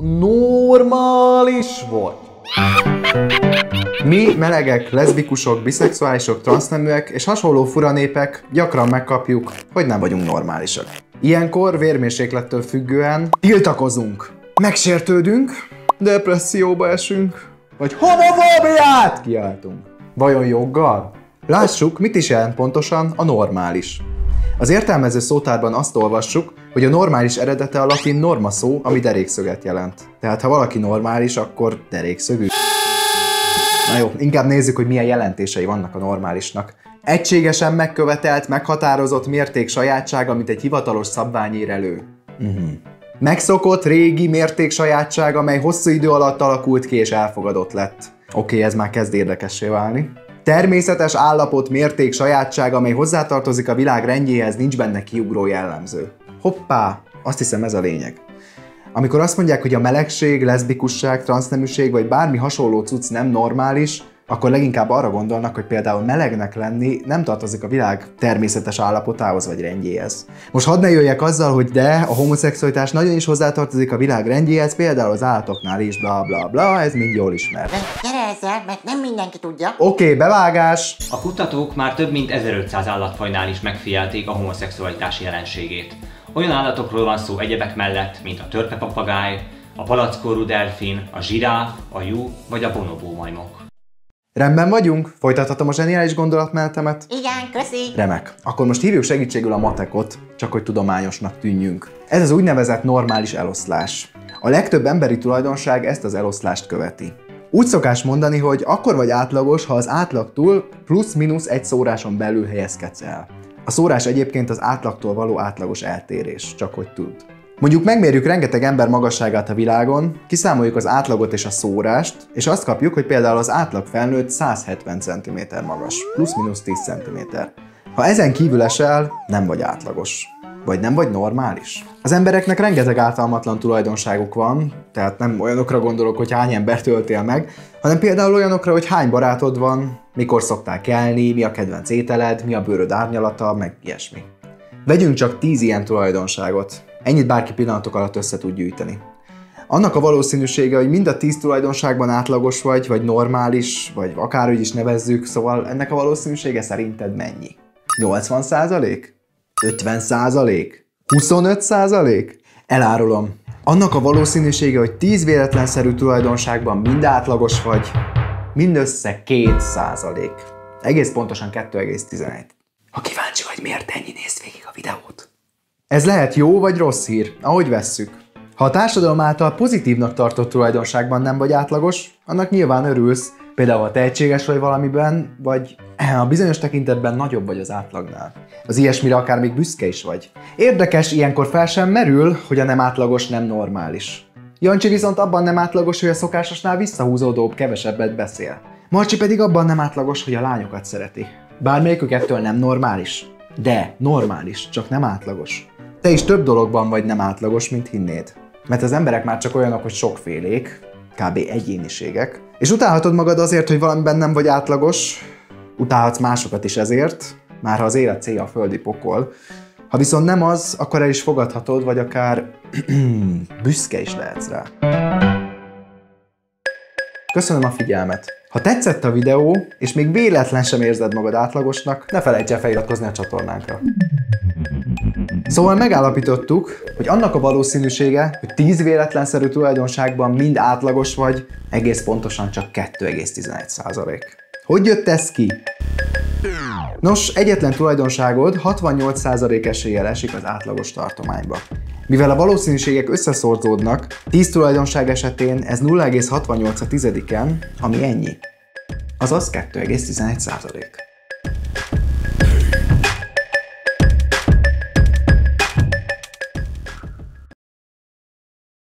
normális vagy. Mi, melegek, leszbikusok, biszexuálisok, transzneműek és hasonló furanépek gyakran megkapjuk, hogy nem vagyunk normálisak. Ilyenkor vérmérséklettől függően tiltakozunk, megsértődünk, depresszióba esünk, vagy homofóbiát kiáltunk. Vajon joggal? Lássuk, mit is jelent pontosan a normális. Az értelmező szótárban azt olvassuk, hogy a normális eredete a latin norma szó, ami derékszöget jelent. Tehát ha valaki normális, akkor derékszögű. Na jó, inkább nézzük, hogy milyen jelentései vannak a normálisnak. Egységesen megkövetelt, meghatározott mérték sajátsága, mint egy hivatalos szabvány ír elő. Megszokott régi mérték sajátság, amely hosszú idő alatt alakult ki és elfogadott lett. Oké, ez már kezd érdekessé válni. Természetes állapot mérték sajátság, amely hozzátartozik a világ rendjéhez, nincs benne kiugró jellemző. Hoppá, azt hiszem ez a lényeg. Amikor azt mondják, hogy a melegség, leszbikusság, transzneműség vagy bármi hasonló cucc nem normális, akkor leginkább arra gondolnak, hogy például melegnek lenni nem tartozik a világ természetes állapotához vagy rendjéhez. Most hadd ne jöjjek azzal, hogy de, a homoszexualitás nagyon is hozzátartozik a világ rendjéhez, például az állatoknál is, bla bla bla, ez mind jól ismert. Gyere ezzel, mert nem mindenki tudja. Oké, bevágás! A kutatók már több mint 1500 állatfajnál is megfigyelték a homoszexualitás jelenségét. Olyan állatokról van szó egyebek mellett, mint a törpepapagáj, a palackkorú delfin, a zsiráf, a juh vagy a bonobó majmok. Rendben vagyunk? Folytathatom a zseniális gondolatmenetemet? Igen, köszi. Remek. Akkor most hívjuk segítségül a matekot, csak hogy tudományosnak tűnjünk. Ez az úgynevezett normális eloszlás. A legtöbb emberi tulajdonság ezt az eloszlást követi. Úgy szokás mondani, hogy akkor vagy átlagos, ha az átlagtól plusz-minusz egy szóráson belül helyezkedsz el. A szórás egyébként az átlagtól való átlagos eltérés, csak hogy tudd. Mondjuk megmérjük rengeteg ember magasságát a világon, kiszámoljuk az átlagot és a szórást, és azt kapjuk, hogy például az átlag felnőtt 170 cm magas, plusz-minusz 10 cm. Ha ezen kívül esel, nem vagy átlagos. Vagy nem vagy normális. Az embereknek rengeteg ártalmatlan tulajdonságuk van, tehát nem olyanokra gondolok, hogy hány embert öltél meg, hanem például olyanokra, hogy hány barátod van, mikor szoktál kelni, mi a kedvenc ételed, mi a bőröd árnyalata, meg ilyesmi. Vegyünk csak 10 ilyen tulajdonságot. Ennyit bárki pillanatok alatt össze tud gyűjteni. Annak a valószínűsége, hogy mind a 10 tulajdonságban átlagos vagy normális, vagy akárhogy is nevezzük, szóval ennek a valószínűsége szerinted mennyi? 80%? 50%? 25%? Elárulom. Annak a valószínűsége, hogy 10 véletlenszerű tulajdonságban mind átlagos vagy, mindössze 2%. Egész pontosan 2,11. Ha kíváncsi vagy, miért ennyi, nézd végig a videót. Ez lehet jó vagy rossz hír, ahogy vesszük. Ha a társadalom által pozitívnak tartott tulajdonságban nem vagy átlagos, annak nyilván örülsz, például ha tehetséges vagy valamiben, vagy a bizonyos tekintetben nagyobb vagy az átlagnál. Az ilyesmire akár még büszke is vagy. Érdekes, ilyenkor fel sem merül, hogy a nem átlagos nem normális. Jancsi viszont abban nem átlagos, hogy a szokásosnál visszahúzódóbb, kevesebbet beszél. Marcsi pedig abban nem átlagos, hogy a lányokat szereti. Bármelyikük ettől nem normális. De normális, csak nem átlagos. Te is több dologban vagy nem átlagos, mint hinnéd. Mert az emberek már csak olyanok, hogy sokfélék, kb. Egyéniségek. És utálhatod magad azért, hogy valamiben nem vagy átlagos, utálhatsz másokat is ezért, már ha az élet célja a földi pokol. Ha viszont nem az, akkor el is fogadhatod, vagy akár büszke is lehetsz rá. Köszönöm a figyelmet! Ha tetszett a videó, és még véletlen sem érzed magad átlagosnak, ne felejts el feliratkozni a csatornánkra. Szóval megállapítottuk, hogy annak a valószínűsége, hogy 10 véletlenszerű tulajdonságban mind átlagos vagy, egész pontosan csak 2,11%. Hogy jött ez ki? Nos, egyetlen tulajdonságod 68% eséllyel esik az átlagos tartományba. Mivel a valószínűségek összeszorzódnak, 10 tulajdonság esetén ez 0,68-en, ami ennyi. Azaz 2,11%.